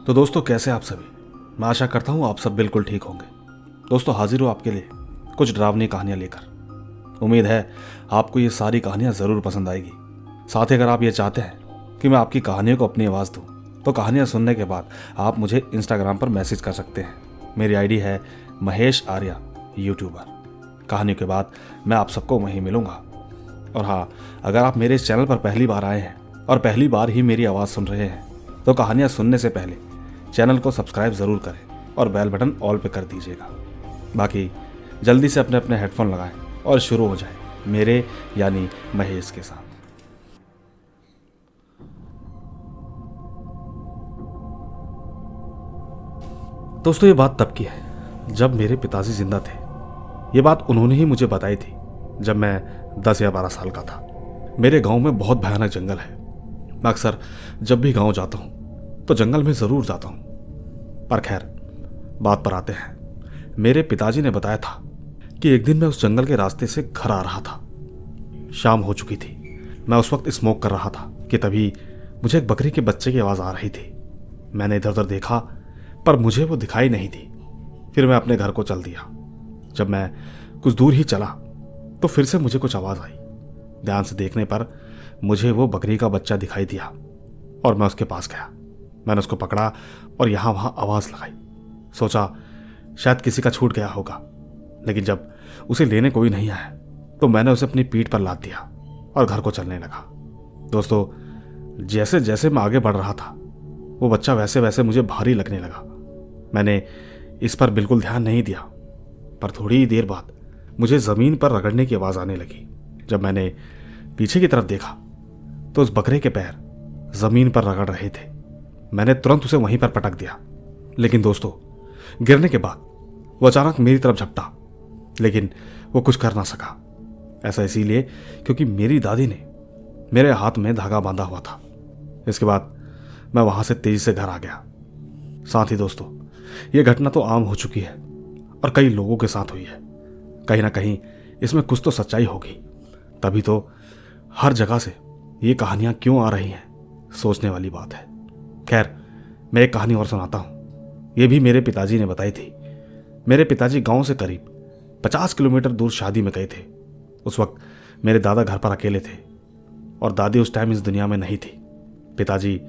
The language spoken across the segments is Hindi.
तो दोस्तों, कैसे आप सभी? मैं आशा करता हूँ आप सब बिल्कुल ठीक होंगे। दोस्तों, हाजिर हूँ आपके लिए कुछ डरावनी कहानियाँ लेकर। उम्मीद है आपको ये सारी कहानियाँ ज़रूर पसंद आएगी। साथ ही अगर आप ये चाहते हैं कि मैं आपकी कहानियों को अपनी आवाज़ दूँ, तो कहानियाँ सुनने के बाद आप मुझे इंस्टाग्राम पर मैसेज कर सकते हैं। मेरी आईडी है महेश आर्या यूट्यूबर। कहानियों के बाद मैं आप सबको वहीं मिलूँगा। और हाँ, अगर आप मेरे इस चैनल पर पहली बार आए हैं और पहली बार ही मेरी आवाज़ सुन रहे हैं, तो कहानियाँ सुनने से पहले चैनल को सब्सक्राइब ज़रूर करें और बेल बटन ऑल पे कर दीजिएगा। बाकी जल्दी से अपने अपने हेडफोन लगाएं और शुरू हो जाए मेरे यानी महेश के साथ। दोस्तों, ये बात तब की है जब मेरे पिताजी जिंदा थे। ये बात उन्होंने ही मुझे बताई थी जब मैं 10 या 12 साल का था। मेरे गांव में बहुत भयानक जंगल है। मैं अक्सर जब भी गांव जाता हूं तो जंगल में ज़रूर जाता हूं। पर खैर, बात पर आते हैं। मेरे पिताजी ने बताया था कि एक दिन मैं उस जंगल के रास्ते से घर आ रहा था। शाम हो चुकी थी। मैं उस वक्त स्मोक कर रहा था कि तभी मुझे एक बकरी के बच्चे की आवाज़ आ रही थी। मैंने इधर उधर देखा पर मुझे वो दिखाई नहीं दी। फिर मैं अपने घर को चल दिया। जब मैं कुछ दूर ही चला तो फिर से मुझे कुछ आवाज़ आई। ध्यान से देखने पर मुझे वो बकरी का बच्चा दिखाई दिया और मैं उसके पास गया। मैंने उसको पकड़ा और यहाँ वहाँ आवाज़ लगाई। सोचा शायद किसी का छूट गया होगा, लेकिन जब उसे लेने कोई नहीं आया तो मैंने उसे अपनी पीठ पर लाद दिया और घर को चलने लगा। दोस्तों, जैसे जैसे मैं आगे बढ़ रहा था, वो बच्चा वैसे वैसे मुझे भारी लगने लगा। मैंने इस पर बिल्कुल ध्यान नहीं दिया, पर थोड़ी ही देर बाद मुझे ज़मीन पर रगड़ने की आवाज़ आने लगी। जब मैंने पीछे की तरफ देखा तो उस बकरे के पैर ज़मीन पर रगड़ रहे थे। मैंने तुरंत उसे वहीं पर पटक दिया, लेकिन दोस्तों, गिरने के बाद वो अचानक मेरी तरफ झपटा, लेकिन वो कुछ कर ना सका। ऐसा इसीलिए क्योंकि मेरी दादी ने मेरे हाथ में धागा बांधा हुआ था। इसके बाद मैं वहां से तेजी से घर आ गया। साथ ही दोस्तों, यह घटना तो आम हो चुकी है और कई लोगों के साथ हुई है। कहीं ना कहीं इसमें कुछ तो सच्चाई होगी, तभी तो हर जगह से ये कहानियां क्यों आ रही हैं, सोचने वाली बात है। खैर, मैं एक कहानी और सुनाता हूँ। ये भी मेरे पिताजी ने बताई थी। मेरे पिताजी गांव से करीब 50 किलोमीटर दूर शादी में गए थे। उस वक्त मेरे दादा घर पर अकेले थे और दादी उस टाइम इस दुनिया में नहीं थी। पिताजी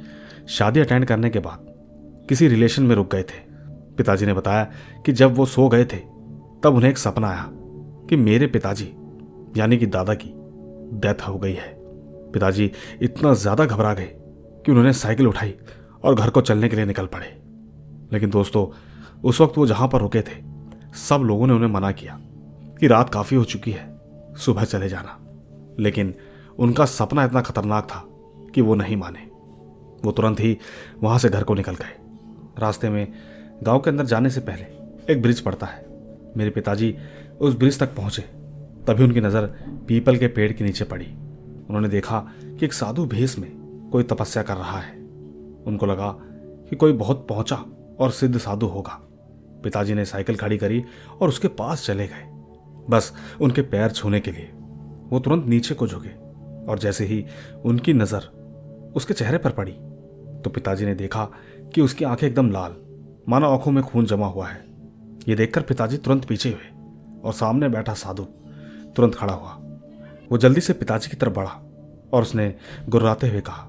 शादी अटेंड करने के बाद किसी रिलेशन में रुक गए थे। पिताजी ने बताया कि जब वो सो गए थे तब उन्हें एक सपना आया कि मेरे पिताजी यानी कि दादा की डेथ हो गई है। पिताजी इतना ज़्यादा घबरा गए कि उन्होंने साइकिल उठाई और घर को चलने के लिए निकल पड़े। लेकिन दोस्तों, उस वक्त वो जहाँ पर रुके थे, सब लोगों ने उन्हें मना किया कि रात काफ़ी हो चुकी है, सुबह चले जाना। लेकिन उनका सपना इतना खतरनाक था कि वो नहीं माने। वो तुरंत ही वहाँ से घर को निकल गए। रास्ते में गांव के अंदर जाने से पहले एक ब्रिज पड़ता है। मेरे पिताजी उस ब्रिज तक पहुंचे, तभी उनकी नज़र पीपल के पेड़ के नीचे पड़ी। उन्होंने देखा कि एक साधु भेष में कोई तपस्या कर रहा है। उनको लगा कि कोई बहुत पहुंचा और सिद्ध साधु होगा। पिताजी ने साइकिल खड़ी करी और उसके पास चले गए, बस उनके पैर छूने के लिए। वो तुरंत नीचे को झुके और जैसे ही उनकी नज़र उसके चेहरे पर पड़ी तो पिताजी ने देखा कि उसकी आंखें एकदम लाल, मानो आंखों में खून जमा हुआ है। ये देखकर पिताजी तुरंत पीछे हुए और सामने बैठा साधु तुरंत खड़ा हुआ। वो जल्दी से पिताजी की तरफ बढ़ा और उसने गुर्राते हुए कहा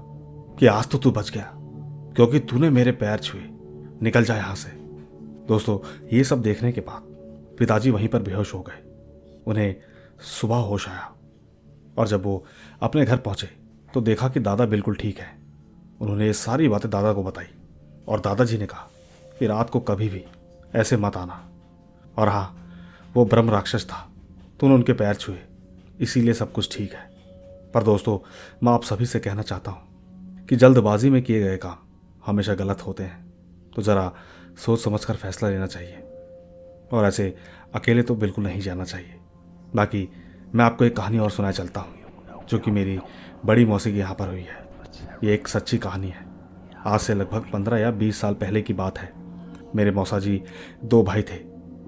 कि आज तो तू बच गया, क्योंकि तूने मेरे पैर छुए, निकल जा यहां से। दोस्तों, ये सब देखने के बाद पिताजी वहीं पर बेहोश हो गए। उन्हें सुबह होश आया और जब वो अपने घर पहुंचे तो देखा कि दादा बिल्कुल ठीक है। उन्होंने ये सारी बातें दादा को बताई और दादाजी ने कहा कि रात को कभी भी ऐसे मत आना। और हाँ, वो ब्रह्म राक्षस था, तूने उनके पैर छुए, इसीलिए सब कुछ ठीक है। पर दोस्तों, मैं आप सभी से कहना चाहता हूँ कि जल्दबाजी में किए गए काम हमेशा गलत होते हैं, तो ज़रा सोच समझ कर फैसला लेना चाहिए और ऐसे अकेले तो बिल्कुल नहीं जाना चाहिए। बाकी मैं आपको एक कहानी और सुनाए चलता हूँ, जो कि मेरी बड़ी मौसी के यहाँ पर हुई है। ये एक सच्ची कहानी है। आज से लगभग 15 या 20 साल पहले की बात है। मेरे मौसा जी 2 भाई थे,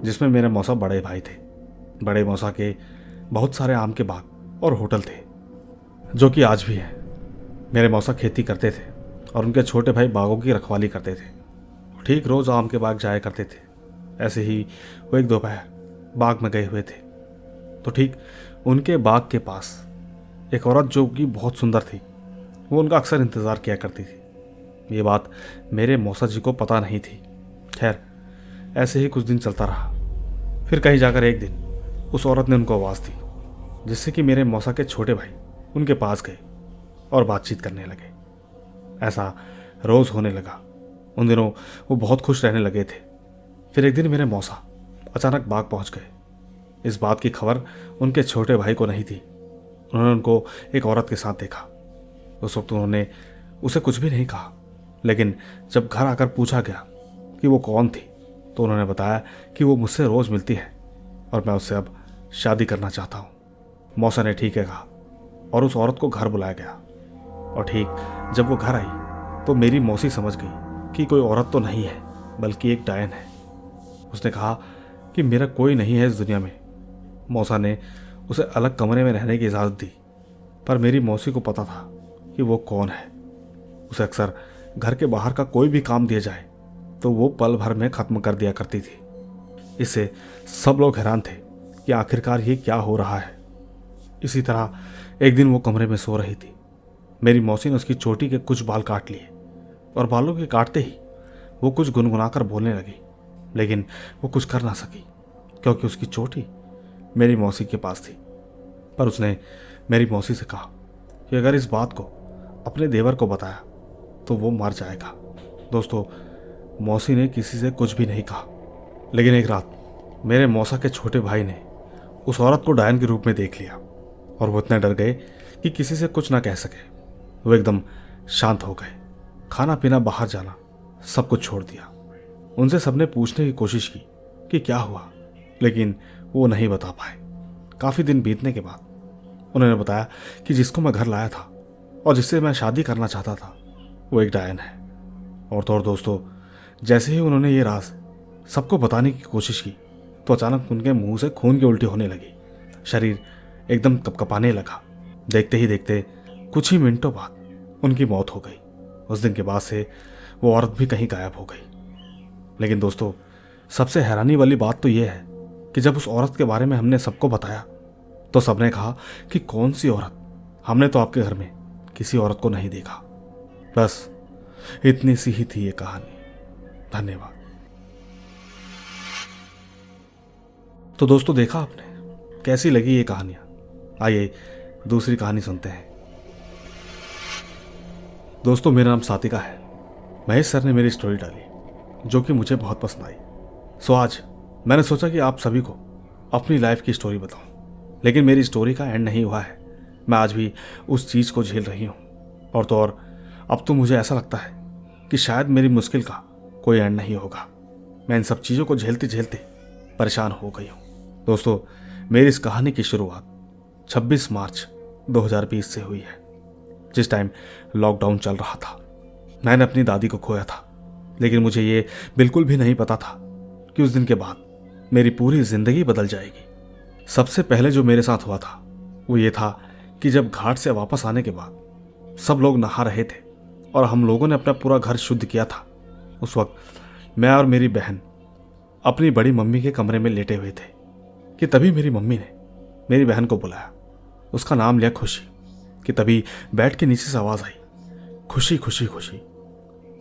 जिसमें मेरे मौसा बड़े भाई थे। बड़े मौसा के बहुत सारे आम के बाग और होटल थे, जो कि आज भी हैं। मेरे मौसा खेती करते थे और उनके छोटे भाई बागों की रखवाली करते थे। वो ठीक रोज़ आम के बाग जाया करते थे। ऐसे ही वो एक दोपहर बाग में गए हुए थे तो ठीक उनके बाग के पास एक औरत जो कि बहुत सुंदर थी, वो उनका अक्सर इंतज़ार किया करती थी। ये बात मेरे मौसा जी को पता नहीं थी। खैर, ऐसे ही कुछ दिन चलता रहा। फिर कहीं जाकर एक दिन उस औरत ने उनको आवाज़ दी, जिससे कि मेरे मौसा के छोटे भाई उनके पास गए और बातचीत करने लगे। ऐसा रोज़ होने लगा। उन दिनों वो बहुत खुश रहने लगे थे। फिर एक दिन मेरे मौसा अचानक बाग पहुंच गए। इस बात की खबर उनके छोटे भाई को नहीं थी। उन्होंने उनको एक औरत के साथ देखा। उस वक्त उन्होंने उसे कुछ भी नहीं कहा, लेकिन जब घर आकर पूछा गया कि वो कौन थी तो उन्होंने बताया कि वो मुझसे रोज़ मिलती है और मैं उससे अब शादी करना चाहता हूँ। मौसा ने ठीक है कहा और उस औरत को घर बुलाया गया। और ठीक जब वो घर आई तो मेरी मौसी समझ गई कि कोई औरत तो नहीं है बल्कि एक डायन है। उसने कहा कि मेरा कोई नहीं है इस दुनिया में। मौसा ने उसे अलग कमरे में रहने की इजाज़त दी, पर मेरी मौसी को पता था कि वो कौन है। उसे अक्सर घर के बाहर का कोई भी काम दिया जाए तो वो पल भर में ख़त्म कर दिया करती थी। इससे सब लोग हैरान थे कि आखिरकार ये क्या हो रहा है। इसी तरह एक दिन वो कमरे में सो रही थी। मेरी मौसी ने उसकी चोटी के कुछ बाल काट लिए और बालों के काटते ही वो कुछ गुनगुनाकर बोलने लगी, लेकिन वो कुछ कर ना सकी क्योंकि उसकी चोटी मेरी मौसी के पास थी। पर उसने मेरी मौसी से कहा कि अगर इस बात को अपने देवर को बताया तो वो मर जाएगा। दोस्तों, मौसी ने किसी से कुछ भी नहीं कहा, लेकिन एक रात मेरे मौसा के छोटे भाई ने उस औरत को डायन के रूप में देख लिया और वो इतने डर गए कि किसी से कुछ ना कह सके। वो एकदम शांत हो गए। खाना पीना, बाहर जाना, सब कुछ छोड़ दिया। उनसे सबने पूछने की कोशिश की कि क्या हुआ, लेकिन वो नहीं बता पाए। काफ़ी दिन बीतने के बाद उन्होंने बताया कि जिसको मैं घर लाया था और जिससे मैं शादी करना चाहता था वो एक डायन है। और तो और दोस्तों, जैसे ही उन्होंने ये राज सबको बताने की कोशिश की तो अचानक उनके मुंह से खून की उल्टी होने लगी। शरीर एकदम कपकपाने लगा। देखते ही देखते कुछ ही मिनटों बाद उनकी मौत हो गई। उस दिन के बाद से वो औरत भी कहीं गायब हो गई। लेकिन दोस्तों, सबसे हैरानी वाली बात तो यह है कि जब उस औरत के बारे में हमने सबको बताया तो सबने कहा कि कौन सी औरत, हमने तो आपके घर में किसी औरत को नहीं देखा। बस इतनी सी ही थी ये कहानी। धन्यवाद। तो दोस्तों, देखा आपने कैसी लगी ये कहानियां। आइए दूसरी कहानी सुनते हैं। दोस्तों, मेरा नाम सातिका है। महेश सर ने मेरी स्टोरी डाली जो कि मुझे बहुत पसंद आई। सो आज मैंने सोचा कि आप सभी को अपनी लाइफ की स्टोरी बताऊं। लेकिन मेरी स्टोरी का एंड नहीं हुआ है। मैं आज भी उस चीज़ को झेल रही हूं। और तो और अब तो मुझे ऐसा लगता है कि शायद मेरी मुश्किल का कोई एंड नहीं होगा। मैं इन सब चीज़ों को झेलते झेलते परेशान हो गई हूँ। दोस्तों, मेरी इस कहानी की शुरुआत 26 मार्च 2020 से हुई है, जिस टाइम लॉकडाउन चल रहा था। मैंने अपनी दादी को खोया था, लेकिन मुझे ये बिल्कुल भी नहीं पता था कि उस दिन के बाद मेरी पूरी जिंदगी बदल जाएगी। सबसे पहले जो मेरे साथ हुआ था वो ये था कि जब घाट से वापस आने के बाद सब लोग नहा रहे थे और हम लोगों ने अपना पूरा घर शुद्ध किया था। उस वक्त मैं और मेरी बहन अपनी बड़ी मम्मी के कमरे में लेटे हुए थे कि तभी मेरी मम्मी ने मेरी बहन को बुलाया। उसका नाम लिया खुशी। कि तभी बेड के नीचे से आवाज़ आई, खुशी खुशी खुशी,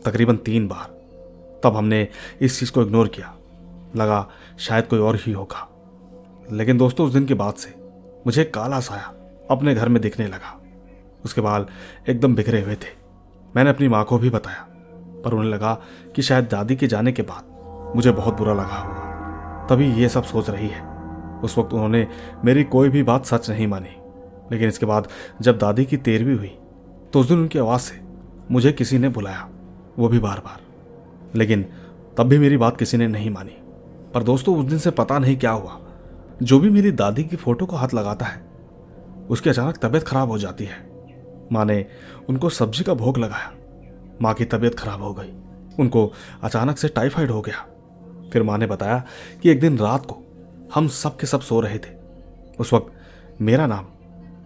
तकरीबन 3 बार। तब हमने इस चीज़ को इग्नोर किया, लगा शायद कोई और ही होगा। लेकिन दोस्तों, उस दिन के बाद से मुझे काला साया अपने घर में दिखने लगा। उसके बाल एकदम बिखरे हुए थे। मैंने अपनी माँ को भी बताया, पर उन्हें लगा कि शायद दादी के जाने के बाद मुझे बहुत बुरा लगा होगा, तभी ये सब सोच रही है। उस वक्त उन्होंने मेरी कोई भी बात सच नहीं मानी। लेकिन इसके बाद जब दादी की 13वीं हुई तो उस दिन उनकी आवाज़ से मुझे किसी ने बुलाया, वो भी बार बार। लेकिन तब भी मेरी बात किसी ने नहीं मानी। पर दोस्तों, उस दिन से पता नहीं क्या हुआ, जो भी मेरी दादी की फ़ोटो को हाथ लगाता है उसकी अचानक तबीयत खराब हो जाती है। माँ ने उनको सब्जी का भोग लगाया, माँ की तबीयत खराब हो गई। उनको अचानक से टाइफाइड हो गया। फिर माँ ने बताया कि एक दिन रात को हम सब के सब सो रहे थे। उस वक्त मेरा नाम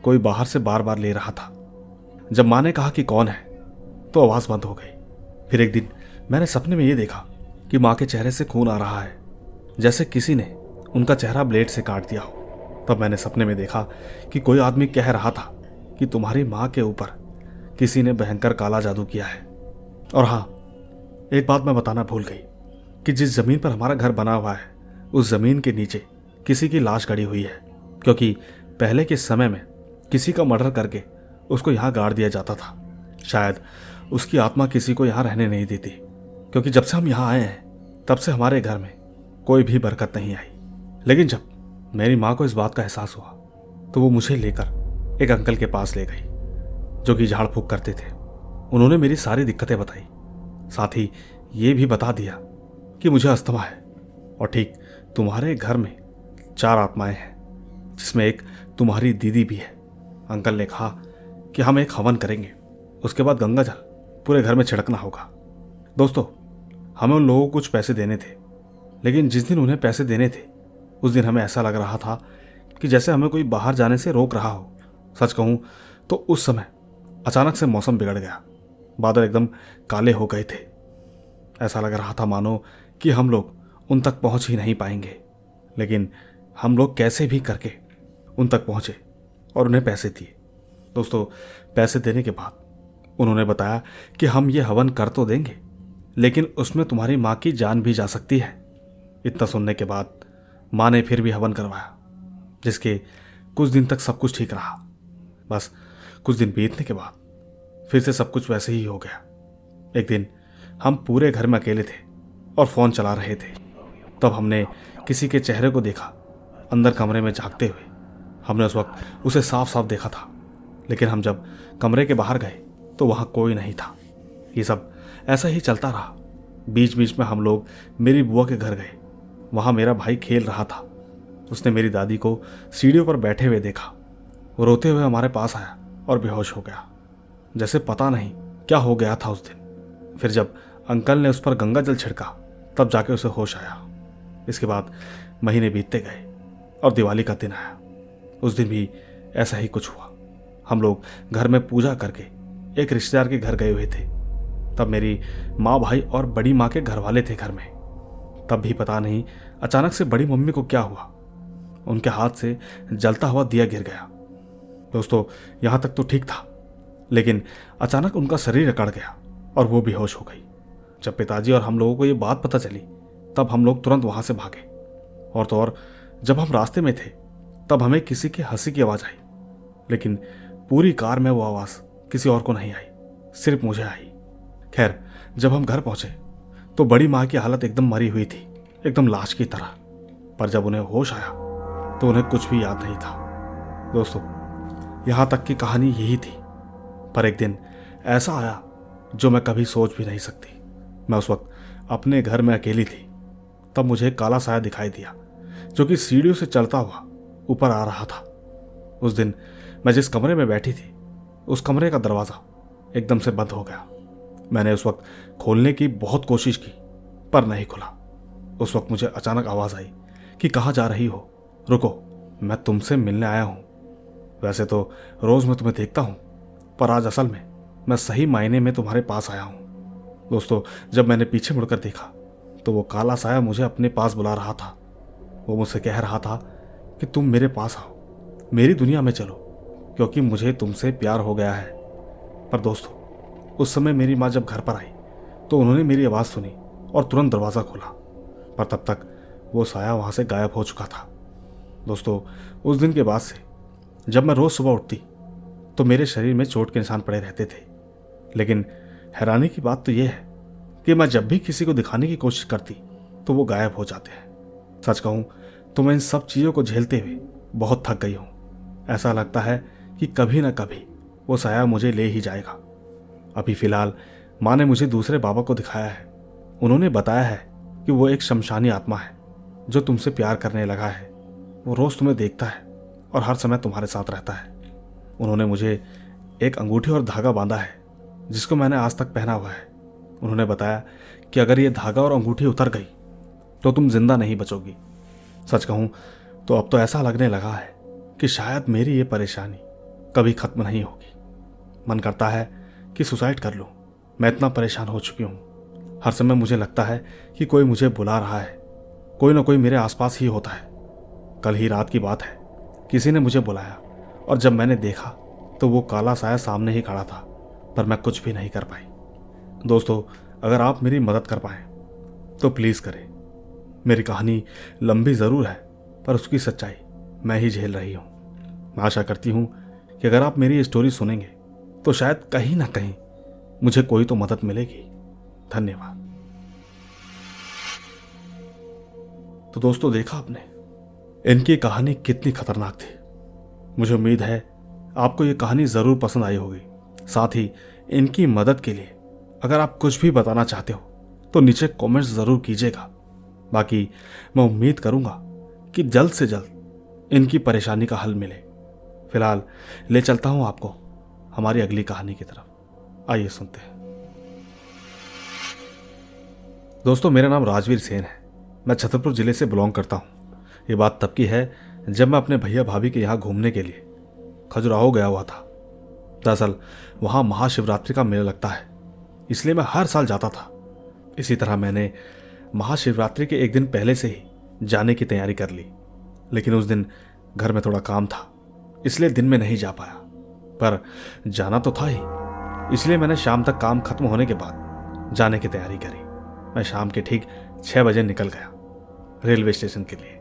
कोई बाहर से बार बार ले रहा था। जब माँ ने कहा कि कौन है तो आवाज़ बंद हो गई। फिर एक दिन मैंने सपने में ये देखा कि माँ के चेहरे से खून आ रहा है, जैसे किसी ने उनका चेहरा ब्लेड से काट दिया हो। तब मैंने सपने में देखा कि कोई आदमी कह रहा था कि तुम्हारी माँ के ऊपर किसी ने भयंकर काला जादू किया है। और हाँ, एक बात मैं बताना भूल गई कि जिस जमीन पर हमारा घर बना हुआ है उस जमीन के नीचे किसी की लाश गड़ी हुई है, क्योंकि पहले के समय में किसी का मर्डर करके उसको यहाँ गाड़ दिया जाता था। शायद उसकी आत्मा किसी को यहाँ रहने नहीं देती, क्योंकि जब से हम यहाँ आए हैं तब से हमारे घर में कोई भी बरकत नहीं आई। लेकिन जब मेरी माँ को इस बात का एहसास हुआ तो वो मुझे लेकर एक अंकल के पास ले गई जो कि झाड़ फूक करते थे। उन्होंने मेरी सारी दिक्कतें बताई, साथ ही ये भी बता दिया कि मुझे अस्थमा है और ठीक तुम्हारे घर में 4 आत्माएं हैं, जिसमें एक तुम्हारी दीदी भी है। अंकल ने कहा कि हम एक हवन करेंगे, उसके बाद गंगा जल पूरे घर में छिड़कना होगा। दोस्तों, हमें उन लोगों को कुछ पैसे देने थे, लेकिन जिस दिन उन्हें पैसे देने थे उस दिन हमें ऐसा लग रहा था कि जैसे हमें कोई बाहर जाने से रोक रहा हो। सच कहूँ तो उस समय अचानक से मौसम बिगड़ गया, बादल एकदम काले हो गए थे। ऐसा लग रहा था मानो कि हम लोग उन तक पहुंच ही नहीं पाएंगे, लेकिन हम लोग कैसे भी करके उन तक पहुंचे और उन्हें पैसे दिए। दोस्तों, पैसे देने के बाद उन्होंने बताया कि हम ये हवन कर तो देंगे, लेकिन उसमें तुम्हारी माँ की जान भी जा सकती है। इतना सुनने के बाद माँ ने फिर भी हवन करवाया, जिसके कुछ दिन तक सब कुछ ठीक रहा। बस कुछ दिन बीतने के बाद फिर से सब कुछ वैसे ही हो गया। एक दिन हम पूरे घर में अकेले थे और फ़ोन चला रहे थे। तब हमने किसी के चेहरे को देखा अंदर कमरे में झांकते हुए। हमने उस वक्त उसे साफ साफ देखा था, लेकिन हम जब कमरे के बाहर गए तो वहाँ कोई नहीं था। ये सब ऐसा ही चलता रहा। बीच बीच में हम लोग मेरी बुआ के घर गए। वहाँ मेरा भाई खेल रहा था। उसने मेरी दादी को सीढ़ियों पर बैठे हुए देखा। वो रोते हुए हमारे पास आया और बेहोश हो गया, जैसे पता नहीं क्या हो गया था उस दिन। फिर जब अंकल ने उस पर गंगा जल छिड़का तब जाके उसे होश आया। इसके बाद महीने बीतते गए और दिवाली का दिन आया। उस दिन भी ऐसा ही कुछ हुआ। हम लोग घर में पूजा करके एक रिश्तेदार के घर गए हुए थे। तब मेरी माँ, भाई और बड़ी माँ के घर वाले थे घर में। तब भी पता नहीं अचानक से बड़ी मम्मी को क्या हुआ, उनके हाथ से जलता हुआ दिया गिर गया। दोस्तों, यहाँ तक तो ठीक था, लेकिन अचानक उनका शरीर अकड़ गया और वो बेहोश हो गई। जब पिताजी और हम लोगों को ये बात पता चली तब हम लोग तुरंत वहाँ से भागे। और तो और जब हम रास्ते में थे तब हमें किसी की हंसी की आवाज़ आई, लेकिन पूरी कार में वो आवाज़ किसी और को नहीं आई, सिर्फ मुझे आई। खैर, जब हम घर पहुँचे तो बड़ी माँ की हालत एकदम मरी हुई थी, एकदम लाश की तरह। पर जब उन्हें होश आया तो उन्हें कुछ भी याद नहीं था। दोस्तों, यहाँ तक की कहानी यही थी। पर एक दिन ऐसा आया जो मैं कभी सोच भी नहीं सकती। मैं उस वक्त अपने घर में अकेली थी। तब मुझे एक काला साया दिखाई दिया जो कि सीढ़ियों से चलता हुआ ऊपर आ रहा था। उस दिन मैं जिस कमरे में बैठी थी उस कमरे का दरवाज़ा एकदम से बंद हो गया। मैंने उस वक्त खोलने की बहुत कोशिश की पर नहीं खुला। उस वक्त मुझे अचानक आवाज़ आई कि कहाँ जा रही हो, रुको, मैं तुमसे मिलने आया हूँ। वैसे तो रोज़ मैं तुम्हें देखता हूँ, पर आज असल में मैं सही मायने में तुम्हारे पास आया हूँ। दोस्तों, जब मैंने पीछे मुड़कर देखा तो वो काला साया मुझे अपने पास बुला रहा था। वो मुझसे कह रहा था कि तुम मेरे पास आओ, मेरी दुनिया में चलो, क्योंकि मुझे तुमसे प्यार हो गया है। पर दोस्तों, उस समय मेरी माँ जब घर पर आई तो उन्होंने मेरी आवाज़ सुनी और तुरंत दरवाज़ा खोला, पर तब तक वो साया वहाँ से गायब हो चुका था। दोस्तों, उस दिन के बाद से जब मैं रोज़ सुबह उठती तो मेरे शरीर में चोट के निशान पड़े रहते थे। लेकिन हैरानी की बात तो यह है कि मैं जब भी किसी को दिखाने की कोशिश करती तो वो गायब हो जाते हैं। सच कहूँ तो मैं इन सब चीज़ों को झेलते हुए बहुत थक गई हूँ। ऐसा लगता है कि कभी ना कभी वो साया मुझे ले ही जाएगा। अभी फ़िलहाल माँ ने मुझे दूसरे बाबा को दिखाया है। उन्होंने बताया है कि वो एक शमशानी आत्मा है जो तुमसे प्यार करने लगा है। वो रोज़ तुम्हें देखता है और हर समय तुम्हारे साथ रहता है। उन्होंने मुझे एक अंगूठी और धागा बांधा है जिसको मैंने आज तक पहना हुआ है। उन्होंने बताया कि अगर ये धागा और अंगूठी उतर गई तो तुम जिंदा नहीं बचोगी। सच कहूँ तो अब तो ऐसा लगने लगा है कि शायद मेरी ये परेशानी कभी खत्म नहीं होगी। मन करता है कि सुसाइड कर लूँ, मैं इतना परेशान हो चुकी हूँ। हर समय मुझे लगता है कि कोई मुझे बुला रहा है, कोई ना कोई मेरे आसपास ही होता है। कल ही रात की बात है, किसी ने मुझे बुलाया और जब मैंने देखा तो वो काला साया सामने ही खड़ा था, पर मैं कुछ भी नहीं कर पाई। दोस्तों, अगर आप मेरी मदद कर पाएं तो प्लीज़ करें। मेरी कहानी लंबी ज़रूर है, पर उसकी सच्चाई मैं ही झेल रही हूँ। मैं आशा करती हूँ कि अगर आप मेरी स्टोरी सुनेंगे तो शायद कहीं ना कहीं मुझे कोई तो मदद मिलेगी। धन्यवाद। तो दोस्तों, देखा आपने इनकी कहानी कितनी खतरनाक थी। मुझे उम्मीद है आपको ये कहानी ज़रूर पसंद आई होगी। साथ ही इनकी मदद के लिए अगर आप कुछ भी बताना चाहते हो तो नीचे कमेंट्स ज़रूर कीजिएगा। बाकी मैं उम्मीद करूँगा कि जल्द से जल्द इनकी परेशानी का हल मिले। फिलहाल ले चलता हूँ आपको हमारी अगली कहानी की तरफ। आइए सुनते हैं। दोस्तों, मेरा नाम राजवीर सेन है। मैं छतरपुर जिले से बिलोंग करता हूँ। ये बात तब की है जब मैं अपने भैया भाभी के यहाँ घूमने के लिए खजुराहो गया हुआ था। दरअसल वहाँ महाशिवरात्रि का मेला लगता है, इसलिए मैं हर साल जाता था। इसी तरह मैंने महाशिवरात्रि के एक दिन पहले से ही जाने की तैयारी कर ली, लेकिन उस दिन घर में थोड़ा काम था, इसलिए दिन में नहीं जा पाया। पर जाना तो था ही, इसलिए मैंने शाम तक काम खत्म होने के बाद जाने की तैयारी करी। मैं शाम के ठीक 6 बजे निकल गया रेलवे स्टेशन के लिए।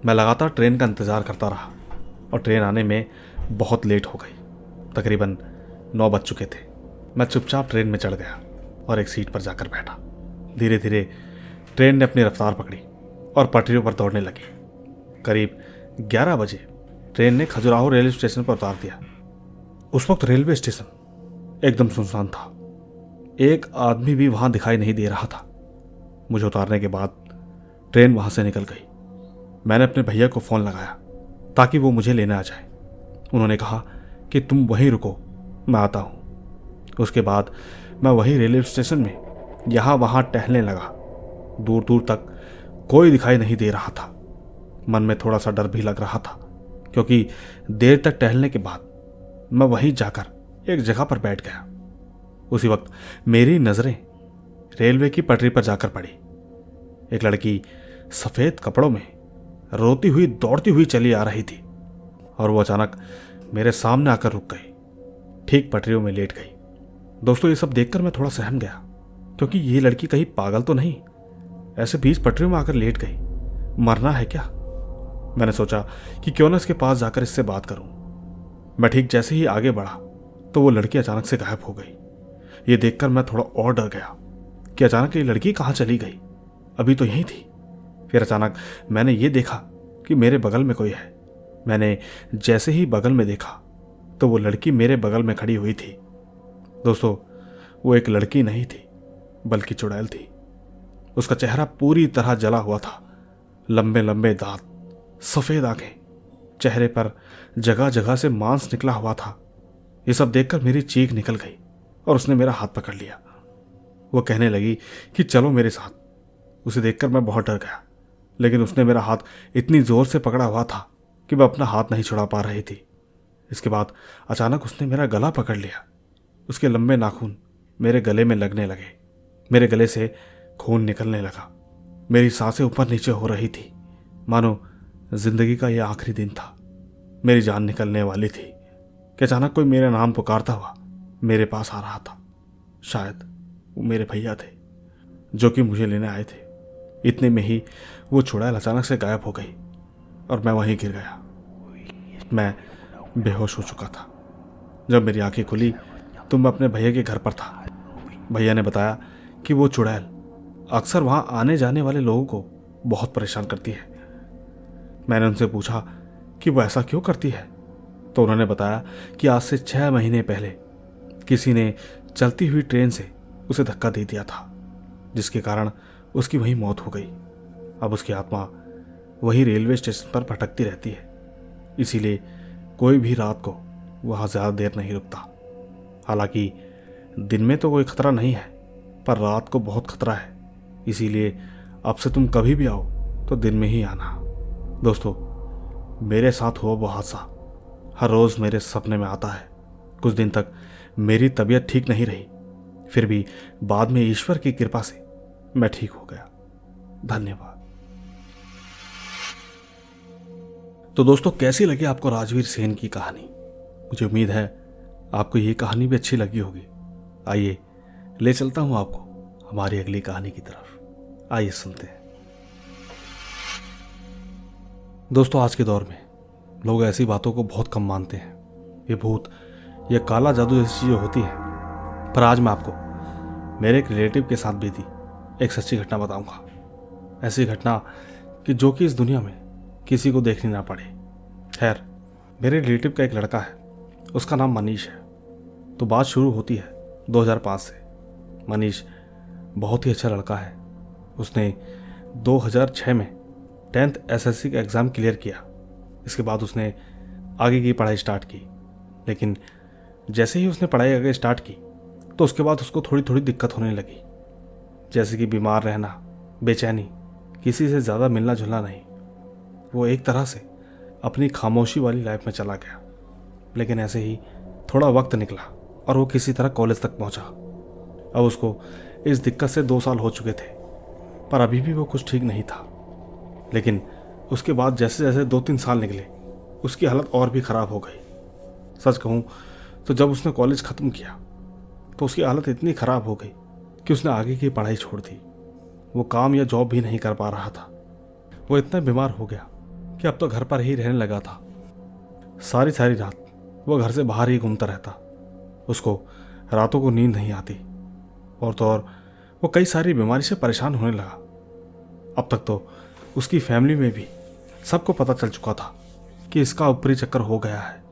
मैं लगातार ट्रेन का इंतज़ार करता रहा और ट्रेन आने में बहुत लेट हो गई। तकरीबन 9 बज चुके थे। मैं चुपचाप ट्रेन में चढ़ गया और एक सीट पर जाकर बैठा। धीरे धीरे ट्रेन ने अपनी रफ्तार पकड़ी और पटरियों पर दौड़ने लगी। करीब 11 बजे ट्रेन ने खजुराहो रेलवे स्टेशन पर उतार दिया। उस वक्त रेलवे स्टेशन एकदम सुनसान था। एक आदमी भी वहां दिखाई नहीं दे रहा था। मुझे उतारने के बाद ट्रेन वहां से निकल गई। मैंने अपने भैया को फ़ोन लगाया ताकि वो मुझे लेने आ जाए। उन्होंने कहा कि तुम वहीं रुको, मैं आता हूँ। उसके बाद मैं वहीं रेलवे स्टेशन में यहाँ वहाँ टहलने लगा। दूर दूर तक कोई दिखाई नहीं दे रहा था। मन में थोड़ा सा डर भी लग रहा था, क्योंकि देर तक टहलने के बाद मैं वहीं जाकर एक जगह पर बैठ गया। उसी वक्त मेरी नज़रें रेलवे की पटरी पर जाकर पड़ी। एक लड़की सफ़ेद कपड़ों में रोती हुई दौड़ती हुई चली आ रही थी और वो अचानक मेरे सामने आकर रुक गई, ठीक पटरियों में लेट गई। दोस्तों, ये सब देखकर मैं थोड़ा सहम गया, क्योंकि ये लड़की कहीं पागल तो नहीं, ऐसे बीच पटरियों में आकर लेट गई। मरना है क्या? मैंने सोचा कि क्यों ना इसके पास जाकर इससे बात करूं। मैं ठीक जैसे ही आगे बढ़ा तो वो लड़की अचानक से गायब हो गई। ये देखकर मैं थोड़ा और डर गया कि अचानक ये लड़की कहाँ चली गई, अभी तो यहीं थी। फिर अचानक मैंने ये देखा कि मेरे बगल में कोई है। मैंने जैसे ही बगल में देखा तो वो लड़की मेरे बगल में खड़ी हुई थी। दोस्तों, वो एक लड़की नहीं थी, बल्कि चुड़ैल थी। उसका चेहरा पूरी तरह जला हुआ था। लंबे लंबे दांत, सफ़ेद आंखें, चेहरे पर जगह जगह से मांस निकला हुआ था। ये सब देखकर मेरी चीख निकल गई और उसने मेरा हाथ पकड़ लिया। वो कहने लगी कि चलो मेरे साथ। उसे देखकर मैं बहुत डर गया, लेकिन उसने मेरा हाथ इतनी ज़ोर से पकड़ा हुआ था कि मैं अपना हाथ नहीं छुड़ा पा रही थी। इसके बाद अचानक उसने मेरा गला पकड़ लिया। उसके लंबे नाखून मेरे गले में लगने लगे। मेरे गले से खून निकलने लगा। मेरी सांसें ऊपर नीचे हो रही थी, मानो जिंदगी का यह आखिरी दिन था। मेरी जान निकलने वाली थी कि अचानक कोई मेरा नाम पुकारता हुआ मेरे पास आ रहा था। शायद वो मेरे भैया थे, जो कि मुझे लेने आए थे। इतने में ही वो चुड़ैल अचानक से गायब हो गई और मैं वहीं गिर गया। मैं बेहोश हो चुका था। जब मेरी आंखें खुली तो मैं अपने भैया के घर पर था। भैया ने बताया कि वो चुड़ैल अक्सर वहां आने जाने वाले लोगों को बहुत परेशान करती है। मैंने उनसे पूछा कि वो ऐसा क्यों करती है, तो उन्होंने बताया कि आज से 6 महीने पहले किसी ने चलती हुई ट्रेन से उसे धक्का दे दिया था, जिसके कारण उसकी वहीं मौत हो गई। अब उसकी आत्मा वही रेलवे स्टेशन पर भटकती रहती है, इसीलिए कोई भी रात को वहाँ ज़्यादा देर नहीं रुकता। हालांकि दिन में तो कोई खतरा नहीं है, पर रात को बहुत खतरा है, इसीलिए अब से तुम कभी भी आओ तो दिन में ही आना। दोस्तों, मेरे साथ हुआ वो हादसा हर रोज़ मेरे सपने में आता है। कुछ दिन तक मेरी तबीयत ठीक नहीं रही, फिर भी बाद में ईश्वर की कृपा से मैं ठीक हो गया। धन्यवाद। तो दोस्तों, कैसी लगी आपको राजवीर सेन की कहानी? मुझे उम्मीद है आपको ये कहानी भी अच्छी लगी होगी। आइए ले चलता हूं आपको हमारी अगली कहानी की तरफ। आइए सुनते हैं। दोस्तों, आज के दौर में लोग ऐसी बातों को बहुत कम मानते हैं। ये भूत, ये काला जादू जैसी चीजें होती हैं। पर आज मैं आपको मेरे एक रिलेटिव के साथ बीती एक सच्ची घटना बताऊंगा। ऐसी घटना कि जो कि इस दुनिया में किसी को देखनी ना पड़े। खैर, मेरे रिलेटिव का एक लड़का है, उसका नाम मनीष है। तो बात शुरू होती है 2005 से। मनीष बहुत ही अच्छा लड़का है। उसने 2006 में 10th SSC का एग्ज़ाम क्लियर किया। इसके बाद उसने आगे की पढ़ाई स्टार्ट की। लेकिन जैसे ही उसने पढ़ाई आगे स्टार्ट की तो उसके बाद उसको थोड़ी थोड़ी दिक्कत होने लगी, जैसे कि बीमार रहना, बेचैनी, किसी से ज़्यादा मिलना जुलना नहीं। वो एक तरह से अपनी खामोशी वाली लाइफ में चला गया। लेकिन ऐसे ही थोड़ा वक्त निकला और वो किसी तरह कॉलेज तक पहुंचा। अब उसको इस दिक्कत से 2 साल हो चुके थे, पर अभी भी वो कुछ ठीक नहीं था। लेकिन उसके बाद जैसे जैसे 2-3 साल निकले, उसकी हालत और भी ख़राब हो गई। सच कहूँ तो जब उसने कॉलेज ख़त्म किया तो उसकी हालत इतनी ख़राब हो गई कि उसने आगे की पढ़ाई छोड़ दी। वो काम या जॉब भी नहीं कर पा रहा था। वो इतना बीमार हो गया कि अब तो घर पर ही रहने लगा था। सारी सारी रात वो घर से बाहर ही घूमता रहता। उसको रातों को नींद नहीं आती और तो और वो कई सारी बीमारी से परेशान होने लगा। अब तक तो उसकी फैमिली में भी सबको पता चल चुका था कि इसका ऊपरी चक्कर हो गया है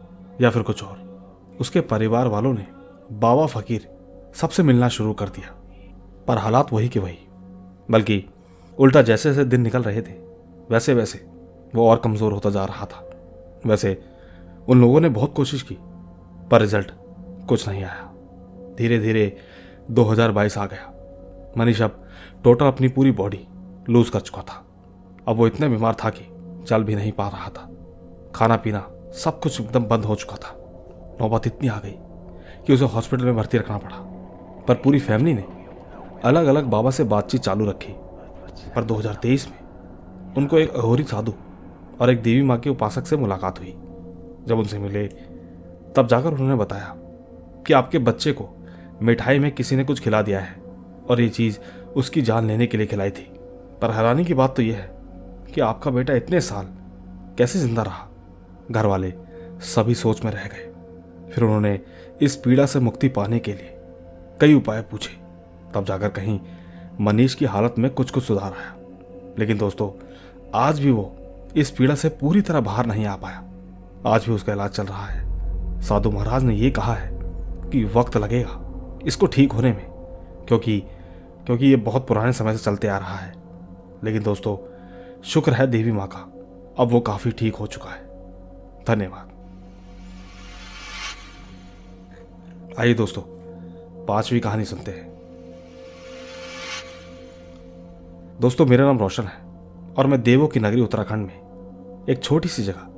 या फिर कुछ और। उसके परिवार वालों ने बाबा फकीर सबसे मिलना शुरू कर दिया, पर हालात वही के वही, बल्कि उल्टा जैसे जैसे दिन निकल रहे थे वैसे वैसे वो और कमज़ोर होता जा रहा था। वैसे उन लोगों ने बहुत कोशिश की, पर रिजल्ट कुछ नहीं आया। धीरे धीरे 2022 आ गया। मनीष अब टोटल अपनी पूरी बॉडी लूज कर चुका था। अब वो इतना बीमार था कि चल भी नहीं पा रहा था। खाना पीना सब कुछ एकदम बंद हो चुका था। नौबत इतनी आ गई कि उसे हॉस्पिटल में भर्ती रखना पड़ा। पर पूरी फैमिली ने अलग अलग बाबा से बातचीत चालू रखी। पर 2023 में उनको एक अघोरी साधु और एक देवी माँ के उपासक से मुलाकात हुई। जब उनसे मिले तब जाकर उन्होंने बताया कि आपके बच्चे को मिठाई में किसी ने कुछ खिला दिया है और ये चीज़ उसकी जान लेने के लिए खिलाई थी। पर हैरानी की बात तो यह है कि आपका बेटा इतने साल कैसे जिंदा रहा। घर वाले सभी सोच में रह गए। फिर उन्होंने इस पीड़ा से मुक्ति पाने के लिए कई उपाय पूछे। तब जाकर कहीं मनीष की हालत में कुछ कुछ सुधार आया। लेकिन दोस्तों, आज भी वो इस पीड़ा से पूरी तरह बाहर नहीं आ पाया। आज भी उसका इलाज चल रहा है। साधु महाराज ने ये कहा है कि वक्त लगेगा इसको ठीक होने में, क्योंकि ये बहुत पुराने समय से चलते आ रहा है। लेकिन दोस्तों, शुक्र है देवी माँ का, अब वो काफी ठीक हो चुका है। धन्यवाद। आइए दोस्तों, 5वीं कहानी सुनते हैं। दोस्तों, मेरा नाम रोशन है और मैं देवों की नगरी उत्तराखंड में एक छोटी सी जगह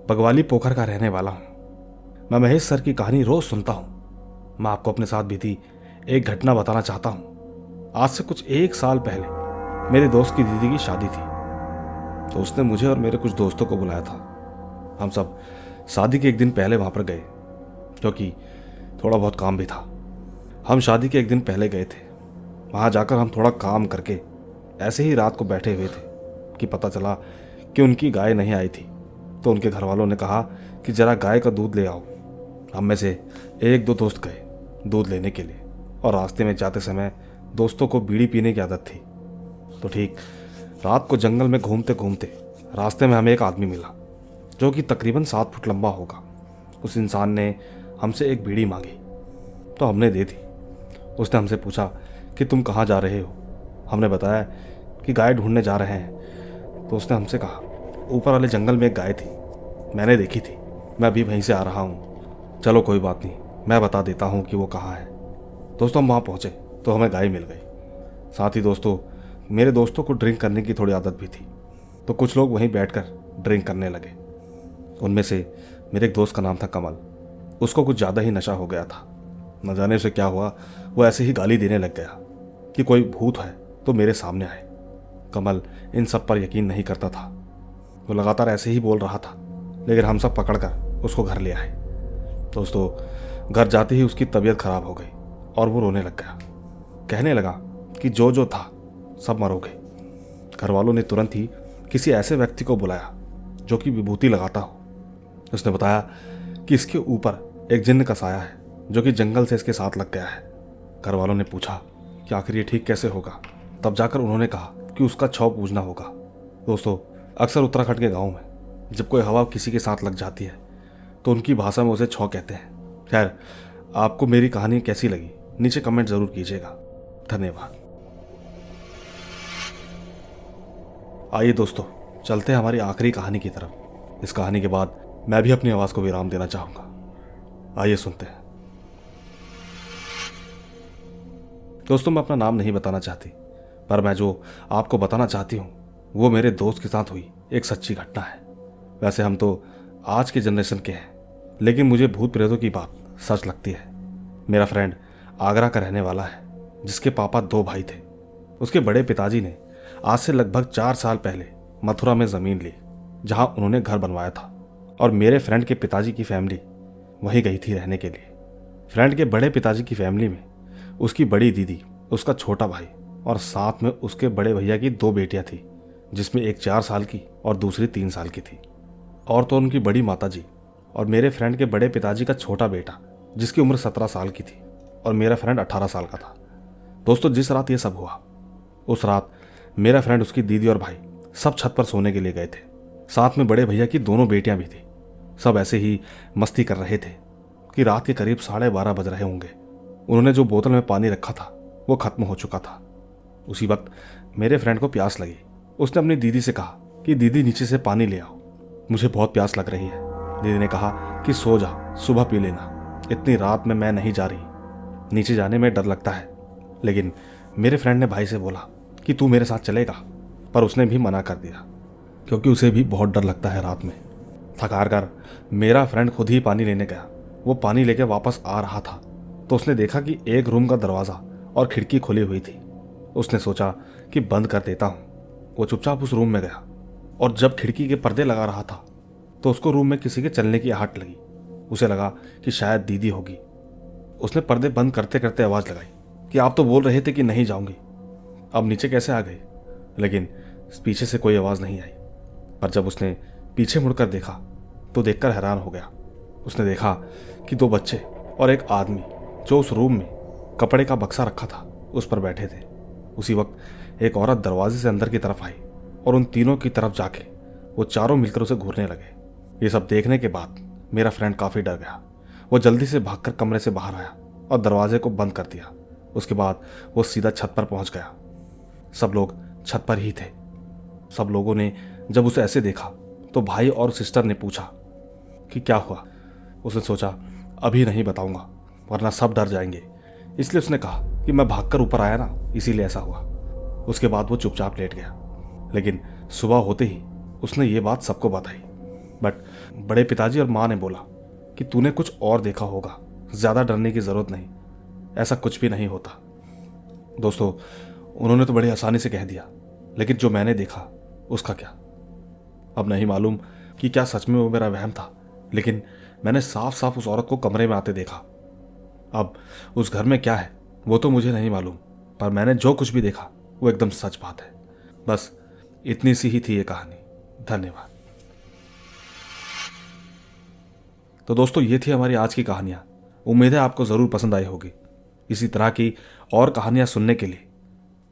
बगवाली पोखर का रहने वाला हूं। मैं महेश सर की कहानी रोज सुनता हूं। मैं आपको अपने साथ बीती एक घटना बताना चाहता हूं। आज से कुछ 1 साल पहले मेरे दोस्त की दीदी की शादी थी। तो उसने मुझे और मेरे कुछ दोस्तों को बुलाया था। हम सब शादी के 1 दिन पहले वहां पर गए, क्योंकि थोड़ा बहुत काम भी था। हम शादी के 1 दिन पहले गए थे। वहां जाकर हम थोड़ा काम करके ऐसे ही रात को बैठे हुए थे कि पता चला कि उनकी गाय नहीं आई थी। तो उनके घर वालों ने कहा कि जरा गाय का दूध ले आओ। हम में से 1-2 दोस्त गए दूध लेने के लिए, और रास्ते में जाते समय दोस्तों को बीड़ी पीने की आदत थी। तो ठीक रात को जंगल में घूमते घूमते रास्ते में हमें एक आदमी मिला, जो कि तकरीबन 7 फुट लंबा होगा। उस इंसान ने हमसे एक बीड़ी मांगी तो हमने दे दी। उसने हमसे पूछा कि तुम कहाँ जा रहे हो। हमने बताया कि गाय ढूंढने जा रहे हैं। तो उसने हमसे कहा, ऊपर वाले जंगल में एक गाय थी, मैंने देखी थी, मैं अभी वहीं से आ रहा हूँ। चलो कोई बात नहीं, मैं बता देता हूँ कि वो कहाँ है। दोस्तों, हम वहाँ पहुँचे तो हमें गाय मिल गई। साथ ही दोस्तों, मेरे दोस्तों को ड्रिंक करने की थोड़ी आदत भी थी, तो कुछ लोग वहीं बैठकर ड्रिंक करने लगे। उनमें से मेरे एक दोस्त का नाम था कमल। उसको कुछ ज़्यादा ही नशा हो गया था। न जाने उसे क्या हुआ, वो ऐसे ही गाली देने लग गया कि कोई भूत है तो मेरे सामने आए। कमल इन सब पर यकीन नहीं करता था। वो लगातार ऐसे ही बोल रहा था, लेकिन हम सब पकड़कर उसको घर ले आए। दोस्तों, घर जाते ही उसकी तबीयत खराब हो गई और वो रोने लग गया। कहने लगा कि जो जो था सब मरोगे। घर वालों ने तुरंत ही किसी ऐसे व्यक्ति को बुलाया जो कि विभूति लगाता हो। उसने बताया कि इसके ऊपर एक जिन्न का साया है जो कि जंगल से इसके साथ लग गया है। घर वालों ने पूछा कि आखिर ये ठीक कैसे होगा। तब जाकर उन्होंने कहा कि उसका छौ पूजना होगा। दोस्तों, अक्सर उत्तराखंड के गाँव में जब कोई हवा किसी के साथ लग जाती है तो उनकी भाषा में उसे छौ कहते हैं। खैर, आपको मेरी कहानी कैसी लगी नीचे कमेंट जरूर कीजिएगा। धन्यवाद। आइए दोस्तों, चलते हैं हमारी आखिरी कहानी की तरफ। इस कहानी के बाद मैं भी अपनी आवाज को विराम देना चाहूंगा। आइए सुनते हैं। दोस्तों, मैं अपना नाम नहीं बताना चाहती, पर मैं जो आपको बताना चाहती हूँ वो मेरे दोस्त के साथ हुई एक सच्ची घटना है। वैसे हम तो आज के जनरेशन के हैं, लेकिन मुझे भूत प्रेतों की बात सच लगती है। मेरा फ्रेंड आगरा का रहने वाला है, जिसके पापा 2 भाई थे। उसके बड़े पिताजी ने आज से लगभग 4 साल पहले मथुरा में ज़मीन ली, जहां उन्होंने घर बनवाया था, और मेरे फ्रेंड के पिताजी की फैमिली वहीं गई थी रहने के लिए। फ्रेंड के बड़े पिताजी की फैमिली में उसकी बड़ी दीदी, उसका छोटा भाई और साथ में उसके बड़े भैया की 2 बेटियां थी, जिसमें एक 4 साल की और दूसरी 3 साल की थी। और तो उनकी बड़ी माताजी और मेरे फ्रेंड के बड़े पिताजी का छोटा बेटा, जिसकी उम्र 17 साल की थी, और मेरा फ्रेंड 18 साल का था। दोस्तों, जिस रात ये सब हुआ, उस रात मेरा फ्रेंड, उसकी दीदी और भाई सब छत पर सोने के लिए गए थे। साथ में बड़े भैया की 2 बेटियां भी थी। सब ऐसे ही मस्ती कर रहे थे कि रात के करीब 12:30 बज रहे होंगे। उन्होंने जो बोतल में पानी रखा था वो खत्म हो चुका था। उसी वक्त मेरे फ्रेंड को प्यास लगी। उसने अपनी दीदी से कहा कि दीदी, नीचे से पानी ले आओ, मुझे बहुत प्यास लग रही है। दीदी ने कहा कि सो जा, सुबह पी लेना, इतनी रात में मैं नहीं जा रही, नीचे जाने में डर लगता है। लेकिन मेरे फ्रेंड ने भाई से बोला कि तू मेरे साथ चलेगा, पर उसने भी मना कर दिया क्योंकि उसे भी बहुत डर लगता है रात में। थकार कर मेरा फ्रेंड खुद ही पानी लेने गया। वो पानी लेके वापस आ रहा था तो उसने देखा कि एक रूम का दरवाज़ा और खिड़की खुली हुई थी। उसने सोचा कि बंद कर देता हूँ। वो चुपचाप उस रूम में गया, और जब खिड़की के पर्दे लगा रहा था तो उसको रूम में किसी के चलने की आहट लगी। उसे लगा कि शायद दीदी होगी। उसने पर्दे बंद करते करते आवाज़ लगाई कि आप तो बोल रहे थे कि नहीं जाऊंगी, अब नीचे कैसे आ गई। लेकिन पीछे से कोई आवाज़ नहीं आई। पर जब उसने पीछे मुड़कर देखा तो देखकर हैरान हो गया। उसने देखा कि 2 बच्चे और एक आदमी, जो उस रूम में कपड़े का बक्सा रखा था उस पर बैठे थे। उसी वक्त एक औरत दरवाजे से अंदर की तरफ आई और उन तीनों की तरफ जाके वो चारों मिलकर उसे घूरने लगे। ये सब देखने के बाद मेरा फ्रेंड काफ़ी डर गया। वो जल्दी से भागकर कमरे से बाहर आया और दरवाजे को बंद कर दिया। उसके बाद वो सीधा छत पर पहुंच गया। सब लोग छत पर ही थे। सब लोगों ने जब उसे ऐसे देखा तो भाई और सिस्टर ने पूछा कि क्या हुआ। उसने सोचा अभी नहीं बताऊंगा वरना सब डर जाएंगे, इसलिए उसने कहा कि मैं भागकर ऊपर आया ना, इसीलिए ऐसा हुआ। उसके बाद वो चुपचाप लेट गया। लेकिन सुबह होते ही उसने ये बात सबको बताई। बट बड़े पिताजी और माँ ने बोला कि तूने कुछ और देखा होगा, ज़्यादा डरने की ज़रूरत नहीं, ऐसा कुछ भी नहीं होता। दोस्तों, उन्होंने तो बड़ी आसानी से कह दिया, लेकिन जो मैंने देखा उसका क्या। अब नहीं मालूम कि क्या सच में वो मेरा वहम था, लेकिन मैंने साफ साफ उस औरत को कमरे में आते देखा। अब उस घर में क्या है वो तो मुझे नहीं मालूम, पर मैंने जो कुछ भी देखा वो एकदम सच बात है। बस इतनी सी ही थी ये कहानी। धन्यवाद। तो दोस्तों, ये थी हमारी आज की कहानियाँ। उम्मीद है आपको ज़रूर पसंद आई होगी। इसी तरह की और कहानियाँ सुनने के लिए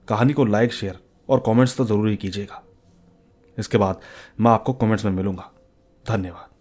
कहानी को लाइक, शेयर और कमेंट्स तो ज़रूर ही कीजिएगा। इसके बाद मैं आपको कमेंट्स में मिलूंगा। धन्यवाद।